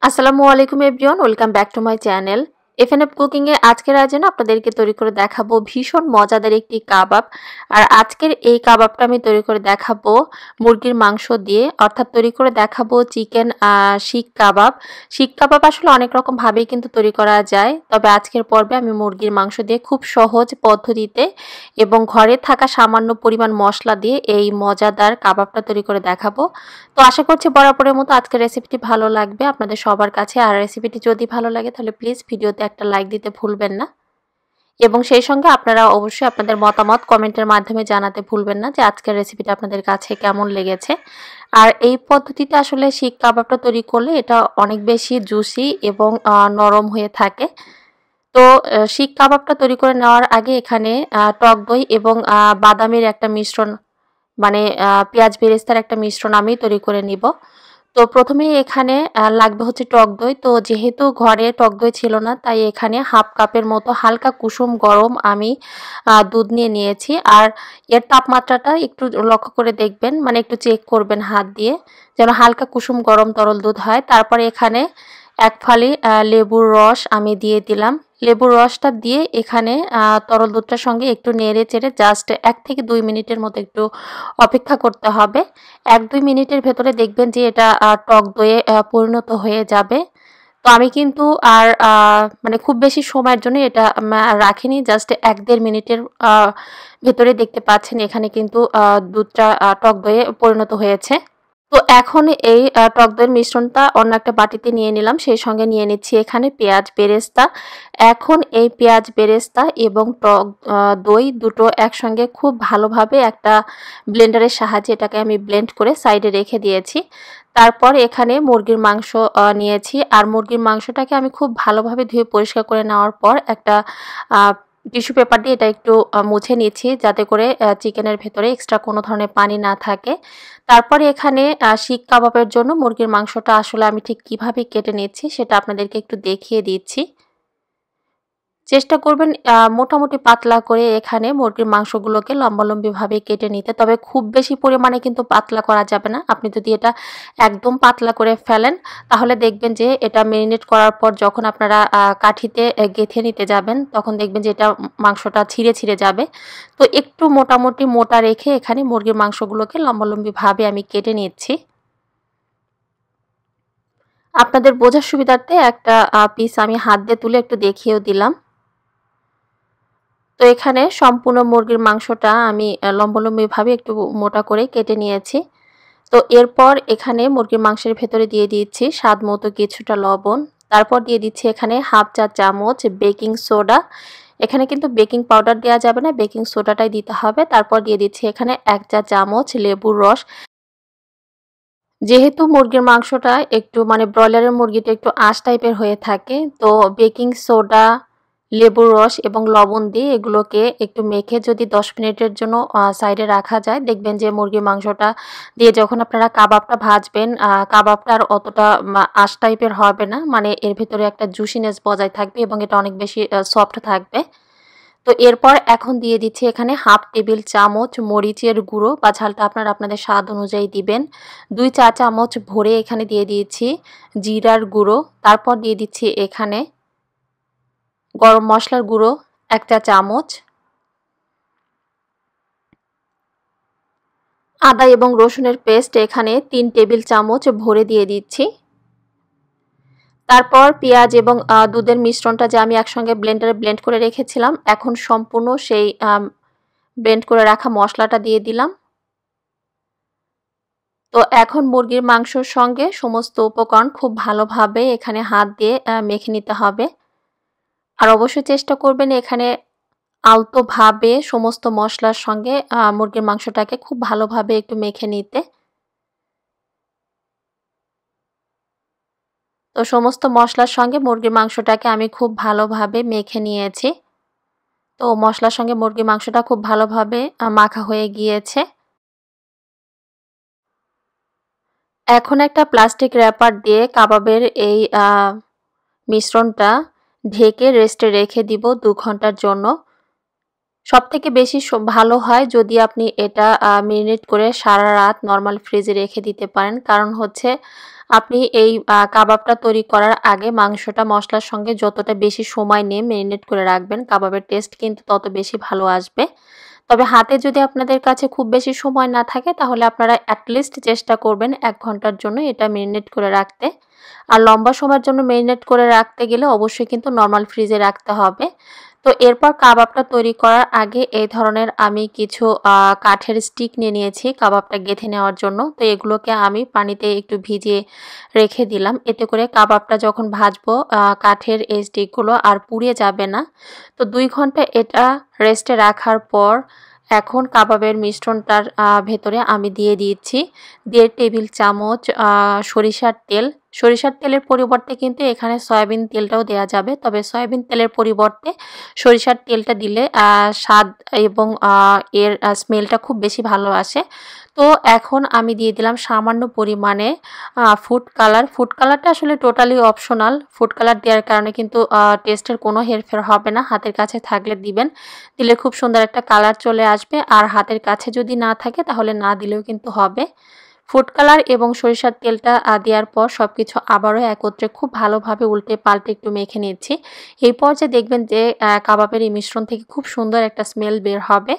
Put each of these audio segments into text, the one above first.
আসসালামু আলাইকুম everyone, welcome back to my channel. FNF cooking এ আজকের আয়োজনে আপনাদেরকে তৈরি করে দেখাবো ভীষণ মজাদার একটি কাবাব। আর আজকের এই কাবাবটা আমি তৈরি করে দেখাবো মুরগির মাংস দিয়ে, অর্থাৎ তৈরি করে দেখাবো চিকেন শিক কাবাব। শিক কাবাব আসলে অনেক রকম ভাবেই কিন্তু তৈরি করা যায়, তবে আজকের পর্বে আমি মুরগির মাংস দিয়ে খুব সহজ পদ্ধতিতে এবং ঘরে থাকা সামান্য পরিমাণ মশলা দিয়ে এই মজাদার কাবাবটা তৈরি করে দেখাবো। তো আশা করছি বরাবরের মতো আজকের রেসিপিটি ভালো লাগবে আপনাদের সবার কাছে। আর রেসিপিটি যদি ভালো লাগে তাহলে প্লিজ ভিডিওতে একটা লাইক দিতে ভুলবেন না, এবং সেই সঙ্গে আপনারা অবশ্যই আপনাদের মতামত কমেন্টের মাধ্যমে জানাতে ভুলবেন না যে আজকের রেসিপিটা আপনাদের কাছে কেমন লেগেছে। আর এই পদ্ধতিতে আসলে শিক কাবাবটা তৈরি করলে এটা অনেক বেশি জুসি এবং নরম হয়ে থাকে। তো শিক কাবাবটা তৈরি করে নেওয়ার আগে এখানে টক দই এবং বাদামের একটা মিশ্রণ, মানে পেঁয়াজ বেরেস্তার একটা মিশ্রণ আমি তৈরি করে নিব। তো প্রথমেই এখানে লাগবে হচ্ছে টক দই। তো যেহেতু ঘরে টক দই ছিল না, তাই এখানে হাফ কাপের মতো হালকা কুসুম গরম আমি দুধ নিয়ে নিয়েছি। আর এর তাপমাত্রাটা একটু লক্ষ্য করে দেখবেন, মানে একটু চেক করবেন হাত দিয়ে, যেন হালকা কুসুম গরম তরল দুধ হয়। তারপরে এখানে এক ফালি লেবুর রস আমি দিয়ে দিলাম। লেবুর রসটা দিয়ে এখানে তরল দুধটার সঙ্গে একটু নেড়ে চেড়ে জাস্ট 1 থেকে 2 মিনিটের মতো একটু অপেক্ষা করতে হবে। 1-2 মিনিটের ভেতরে দেখবেন যে এটা টক দইয়ে পরিণত হয়ে যাবে। তো আমি কিন্তু আর মানে খুব বেশি সময়ের জন্য এটা রাখিনি, জাস্ট 1-1.5 মিনিটের ভেতরে দেখতে পাচ্ছেন এখানে কিন্তু দুধটা টক দইয়ে পরিণত হয়েছে। তো এখন এই টক দইয়ের মিশ্রণটা অন্য একটা বাটিতে নিয়ে নিলাম, সেই সঙ্গে নিয়ে নিচ্ছি এখানে পেঁয়াজ বেরেস্তা। এখন এই পেঁয়াজ বেরেস্তা এবং টক দই দুটো একসঙ্গে খুব ভালোভাবে একটা ব্লেন্ডারের সাহায্যে এটাকে আমি ব্লেন্ড করে সাইডে রেখে দিয়েছি। তারপর এখানে মুরগির মাংস নিয়েছি, আর মুরগির মাংসটাকে আমি খুব ভালোভাবে ধুয়ে পরিষ্কার করে নেওয়ার পর একটা টিস্যু পেপার দিয়ে এটা একটু মুছে নিচ্ছি, যাতে করে চিকেনের ভেতরে এক্সট্রা কোনো ধরনের পানি না থাকে। তারপরে এখানে শিক কাবাবের জন্য মুরগির মাংসটা আসলে আমি ঠিক কিভাবে কেটে নিচ্ছি সেটা আপনাদেরকে একটু দেখিয়ে দিচ্ছি। চেষ্টা করবেন মোটামুটি পাতলা করে এখানে মুরগির মাংসগুলোকে লম্বালম্বিভাবে কেটে নিতে, তবে খুব বেশি পরিমাণে কিন্তু পাতলা করা যাবে না। আপনি যদি এটা একদম পাতলা করে ফেলেন তাহলে দেখবেন যে এটা মেরিনেট করার পর যখন আপনারা কাঠিতে গেঁথে নিতে যাবেন তখন দেখবেন যে এটা মাংসটা ছিঁড়ে ছিঁড়ে যাবে। তো একটু মোটামুটি মোটা রেখে এখানে মুরগির মাংসগুলোকে লম্বালম্বিভাবে আমি কেটে নিচ্ছি। আপনাদের বোঝার সুবিধার্থে একটা পিস আমি হাত দিয়ে তুলে একটু দেখিয়েও দিলাম। তো এখানে সম্পূর্ণ মুরগির মাংসটা আমি লম্বালম্বিভাবে একটু মোটা করে কেটে নিয়েছি। তো এরপর এখানে মুরগির মাংসের ভেতরে দিয়ে দিচ্ছি স্বাদ মতো কিছুটা লবণ। তারপর দিয়ে দিচ্ছি এখানে হাফ চা চামচ বেকিং সোডা। এখানে কিন্তু বেকিং পাউডার দেওয়া যাবে না, বেকিং সোডাটাই দিতে হবে। তারপর দিয়ে দিচ্ছি এখানে 1 চা চামচ লেবুর রস। যেহেতু মুরগির মাংসটা একটু মানে ব্রয়লারের মুরগিটা একটু আঁশ টাইপের হয়ে থাকে, তো বেকিং সোডা, লেবুর রস এবং লবণ দিয়ে এগুলোকে একটু মেখে যদি 10 মিনিটের জন্য সাইডে রাখা যায়, দেখবেন যে মুরগির মাংসটা দিয়ে যখন আপনারা কাবাবটা ভাজবেন কাবাবটা আর অতটা আঁশ টাইপের হবে না, মানে এর ভিতরে একটা জুসিনেস বজায় থাকবে এবং এটা অনেক বেশি সফট থাকবে। তো এরপর এখন দিয়ে দিচ্ছি এখানে হাফ টেবিল চামচ মরিচের গুঁড়ো, বা ঝালটা আপনারা আপনাদের স্বাদ অনুযায়ী দিবেন। 2 চা চামচ ভরে এখানে দিয়ে দিয়েছি জিরার গুঁড়ো। তারপর দিয়ে দিচ্ছি এখানে গরম মশলার গুঁড়ো 1 চা চামচ, আদা এবং রসুনের পেস্ট এখানে 3 টেবিল চামচ ভরে দিয়ে দিচ্ছি। তারপর পেঁয়াজ এবং দুধের মিশ্রণটা যে আমি একসঙ্গে ব্লেন্ডারে ব্লেন্ড করে রেখেছিলাম, এখন সম্পূর্ণ সেই ব্লেন্ড করে রাখা মশলাটা দিয়ে দিলাম। তো এখন মুরগির মাংসর সঙ্গে সমস্ত উপকরণ খুব ভালোভাবে এখানে হাত দিয়ে মেখে নিতে হবে। আর অবশ্যই চেষ্টা করবেন এখানে আলতোভাবে সমস্ত মশলার সঙ্গে মুরগির মাংসটাকে খুব ভালোভাবে একটু মেখে নিতে। তো সমস্ত মশলার সঙ্গে মুরগির মাংসটাকে আমি খুব ভালোভাবে মেখে নিয়েছি। তো মশলার সঙ্গে মুরগির মাংসটা খুব ভালোভাবে মাখা হয়ে গিয়েছে। এখন একটা প্লাস্টিক র্যাপার দিয়ে কাবাবের এই মিশ্রণটা ঢেকে রেস্টে রেখে দিব 2 ঘন্টার জন্য। সবথেকে বেশি ভালো হয় যদি আপনি এটা মেরিনেট করে সারা রাত নরমাল ফ্রিজে রেখে দিতে পারেন। কারণ হচ্ছে আপনি এই কাবাবটা তৈরি করার আগে মাংসটা মসলার সঙ্গে যতটা বেশি সময় নিয়ে মেরিনেট করে রাখবেন, কাবাবের টেস্ট কিন্তু তত বেশি ভালো আসবে। তবে হাতে যদি আপনাদের কাছে খুব বেশি সময় না থাকে তাহলে আপনারা অ্যাটলিস্ট চেষ্টা করবেন ১ ঘন্টার জন্য এটা মেরিনেট করে রাখতে। আর লম্বা সময়ের জন্য মেরিনেট করে রাখতে গেলে অবশ্যই কিন্তু নরমাল ফ্রিজে রাখতে হবে। তো এরপর কাবাবটা তৈরি করার আগে এই ধরনের আমি কিছু কাঠের স্টিক নিয়ে নিয়েছি কাবাবটা গেঁথে নেওয়ার জন্য। তো এগুলোকে আমি পানিতে একটু ভিজিয়ে রেখে দিলাম। এতে করে কাবাবটা যখন ভাজবো কাঠের এই স্টিকগুলো আর পুড়ে যাবে না। তো ২ ঘন্টা এটা রেস্টে রাখার পর এখন কাবাবের মিশ্রণটার ভেতরে আমি দিয়ে দিচ্ছি ১.৫ টেবিল চামচ সরিষার তেল। সরিষার তেলের পরিবর্তে কিন্তু এখানে সয়াবিন তেলটাও দেয়া যাবে। তবে সয়াবিন তেলের পরিবর্তে সরিষার তেলটা দিলে স্বাদ এবং এর স্মেলটা খুব বেশি ভালো আসে। তো এখন আমি দিয়ে দিলাম সামান্য পরিমাণে ফুড কালার। ফুড কালারটা আসলে টোটালি অপশনাল। ফুড কালার দেওয়ার কারণে কিন্তু টেস্টের কোনো হেরফের হবে না। হাতের কাছে থাকলে দিবেন। দিলে খুব সুন্দর একটা কালার চলে আসবে। আর হাতের কাছে যদি না থাকে তাহলে না দিলেও কিন্তু হবে। ফুড কালার এবং সরিষার তেলটা দেওয়ার পর সবকিছু আবারও একত্রে খুব ভালোভাবে উল্টে পাল্টে একটু মেখে নিচ্ছি। এই পর্যায়ে দেখবেন যে কাবাবের এই মিশ্রণ থেকে খুব সুন্দর একটা স্মেল বের হবে।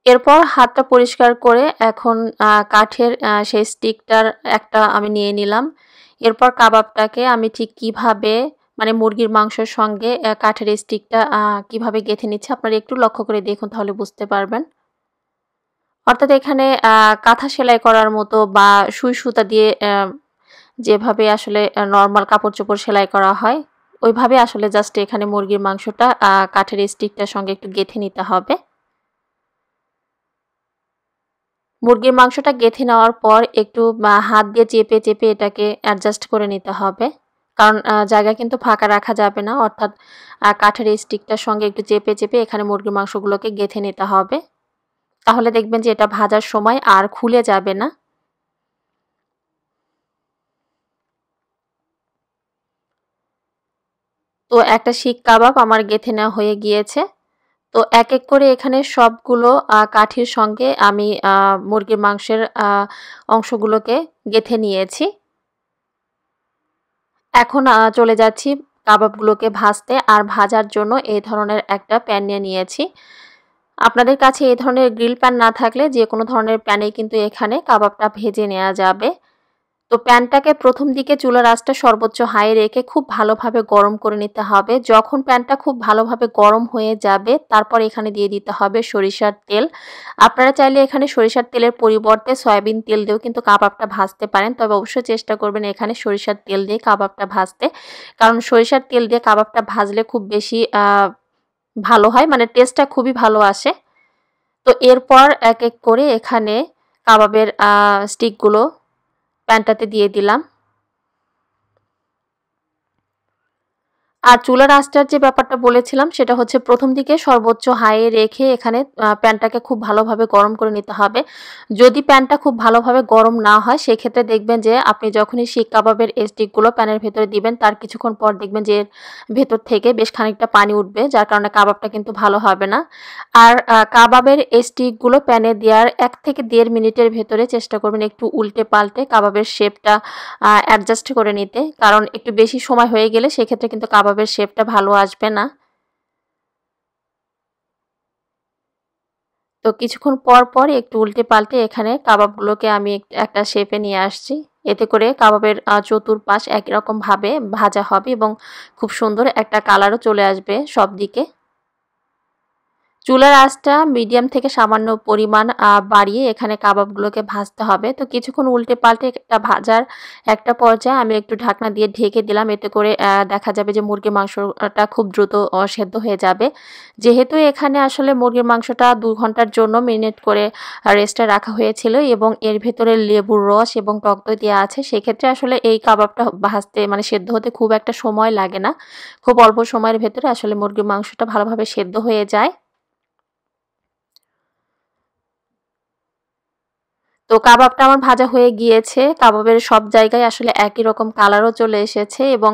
এরপর হাতটা পরিষ্কার করে এখন কাঠের সেই স্টিকটার একটা আমি নিয়ে নিলাম। এরপর কাবাবটাকে আমি ঠিক কিভাবে মানে মুরগির মাংসের সঙ্গে কাঠের এই স্টিকটা কিভাবে গেঁথে নিচ্ছি আপনারা একটু লক্ষ্য করে দেখুন তাহলে বুঝতে পারবেন। অর্থাৎ এখানে কাঁথা সেলাই করার মতো বা সুই সুতা দিয়ে যেভাবে আসলে নরমাল কাপড়-চোপড় সেলাই করা হয়, ওইভাবে আসলে জাস্ট এখানে মুরগির মাংসটা কাঠের এই স্টিকটার সঙ্গে একটু গেঁথে নিতে হবে। মুরগির মাংসটা গেঁথে নেওয়ার পর একটু হাত দিয়ে চেপে, চেপে এটাকে অ্যাডজাস্ট করে নিতে হবে। কারণ জায়গা কিন্তু ফাঁকা রাখা যাবে না। অর্থাৎ কাঠের এই স্টিকটার সঙ্গে একটু চেপে, চেপে এখানে মুরগির মাংসগুলোকে গেঁথে নিতে হবে। তাহলে দেখবেন যে এটা ভাজার সময় আর খুলে যাবে না। তো একটা শিক কাবাব আমার গেঁথে নেওয়া হয়ে গিয়েছে। তো এক এক করে এখানে সবগুলো কাঠির সঙ্গে আমি মুরগির মাংসের অংশগুলোকে গেঁথে নিয়েছি। এখন চলে যাচ্ছি কাবাবগুলোকে ভাজতে। আর ভাজার জন্য এই ধরনের একটা প্যান নিয়ে নিয়েছি। আপনাদের কাছে এই ধরনের গ্রিল প্যান না থাকলে যেকোনো ধরনের প্যানেই কিন্তু এখানে কাবাবটা ভেজে নেওয়া যাবে। তো প্যানটাকে প্রথম দিকে চুলার আঁচটা সর্বোচ্চ হাই রেখে খুব ভালোভাবে গরম করে নিতে হবে। যখন প্যানটা খুব ভালোভাবে গরম হয়ে যাবে তারপর এখানে দিয়ে দিতে হবে সরিষার তেল। আপনারা চাইলে এখানে সরিষার তেলের পরিবর্তে সয়াবিন তেল দিয়েও কিন্তু কাবাবটা ভাজতে পারেন। তবে অবশ্যই চেষ্টা করবেন এখানে সরিষার তেল দিয়ে কাবাবটা ভাজতে। কারণ সরিষার তেল দিয়ে কাবাবটা ভাজলে খুব বেশি ভালো হয়, মানে টেস্টটা খুবই ভালো আসে। তো এরপর এক এক করে এখানে কাবাবের স্টিকগুলো প্যানটাতে দিয়ে দিলাম। আর চুলার আঁচটার যে ব্যাপারটা বলেছিলাম সেটা হচ্ছে প্রথম দিকে সর্বোচ্চ হাইয়ে রেখে এখানে প্যানটাকে খুব ভালোভাবে গরম করে নিতে হবে। যদি প্যানটা খুব ভালোভাবে গরম না হয় সেক্ষেত্রে দেখবেন যে আপনি যখনই শিক কাবাবের স্টিকগুলো প্যানের ভেতরে দিবেন তার কিছুক্ষণ পর দেখবেন যে এর ভেতর থেকে বেশ খানিকটা পানি উঠবে, যার কারণে কাবাবটা কিন্তু ভালো হবে না। আর কাবাবের স্টিকগুলো প্যানে দেওয়ার ১ থেকে ১.৫ মিনিটের ভেতরে চেষ্টা করবেন একটু উল্টে পাল্টে কাবাবের শেপটা অ্যাডজাস্ট করে নিতে। কারণ একটু বেশি সময় হয়ে গেলে সেক্ষেত্রে কিন্তু কাবাবের শেপটা ভালো আসবে না। তো কিছুক্ষণ পর, পর একটু উল্টে পাল্টে এখানে কাবাবগুলোকে আমি একটা শেপে নিয়ে আসছি। এতে করে কাবাবের চতুর্পাশ একই রকমভাবে ভাজা হবে এবং খুব সুন্দর একটা কালারও চলে আসবে সব দিকে। চুলার আঁচটা মিডিয়াম থেকে সামান্য পরিমাণ বাড়িয়ে এখানে কাবাবগুলোকে ভাজতে হবে। তো কিছুক্ষণ উল্টে পাল্টে একটা ভাজার একটা পর্যায়ে আমি একটু ঢাকনা দিয়ে ঢেকে দিলাম। এতে করে দেখা যাবে যে মুরগির মাংসটা খুব দ্রুত সেদ্ধ হয়ে যাবে। যেহেতু এখানে আসলে মুরগির মাংসটা ২ ঘন্টার জন্য মেরিনেট করে রেস্টে রাখা হয়েছিল এবং এর ভেতরে লেবুর রস এবং টক দই দেওয়া আছে, সেক্ষেত্রে আসলে এই কাবাবটা ভাজতে মানে সেদ্ধ হতে খুব একটা সময় লাগে না। খুব অল্প সময়ের ভেতরে আসলে মুরগির মাংসটা ভালোভাবে সেদ্ধ হয়ে যায়। তো কাবাবটা আমার ভাজা হয়ে গিয়েছে। কাবাবের সব জায়গায় আসলে একই রকম কালারও চলে এসেছে এবং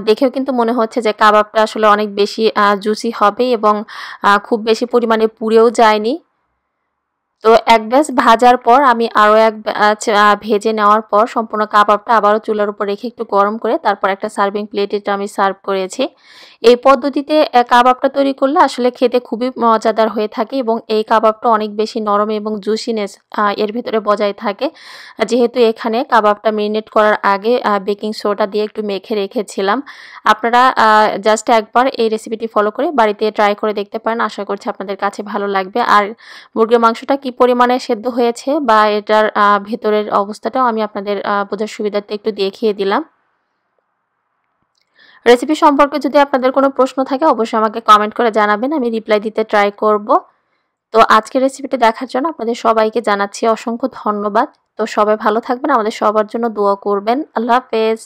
দেখেও কিন্তু মনে হচ্ছে যে কাবাবটা আসলে অনেক বেশি জুসি হবে এবং খুব বেশি পরিমাণে পুড়েও যায়নি। তো এক ব্যাচ ভাজার পর আমি আরও এক ব্যাচ ভেজে নেওয়ার পর সম্পূর্ণ কাবাবটা আবারও চুলার উপর রেখে একটু গরম করে তারপর একটা সার্ভিং প্লেটে এটা আমি সার্ভ করেছি। এই পদ্ধতিতে কাবাবটা তৈরি করলে আসলে খেতে খুবই মজাদার হয়ে থাকে এবং এই কাবাবটা অনেক বেশি নরম এবং জুসিনেস এর ভেতরে বজায় থাকে। যেহেতু এখানে কাবাবটা মেরিনেট করার আগে বেকিং সোডা দিয়ে একটু মেখে রেখেছিলাম। আপনারা জাস্ট একবার এই রেসিপিটি ফলো করে বাড়িতে ট্রাই করে দেখতে পারেন। আশা করছি আপনাদের কাছে ভালো লাগবে। আর মুরগির মাংসটা কি পরিমাণে সেদ্ধ হয়েছে বা এটার ভেতরের অবস্থাটাও আমি আপনাদের বোঝার সুবিধার্থে একটু দেখিয়ে দিলাম। রেসিপি সম্পর্কে যদি আপনাদের কোনো প্রশ্ন থাকে অবশ্যই আমাকে কমেন্ট করে জানাবেন, আমি রিপ্লাই দিতে ট্রাই করব। তো আজকের রেসিপিটি দেখার জন্য আপনাদের সবাইকে জানাচ্ছি অসংখ্য ধন্যবাদ। তো সবাই ভালো থাকবেন, আমাদের সবার জন্য দোয়া করবেন। আল্লাহ হাফেজ।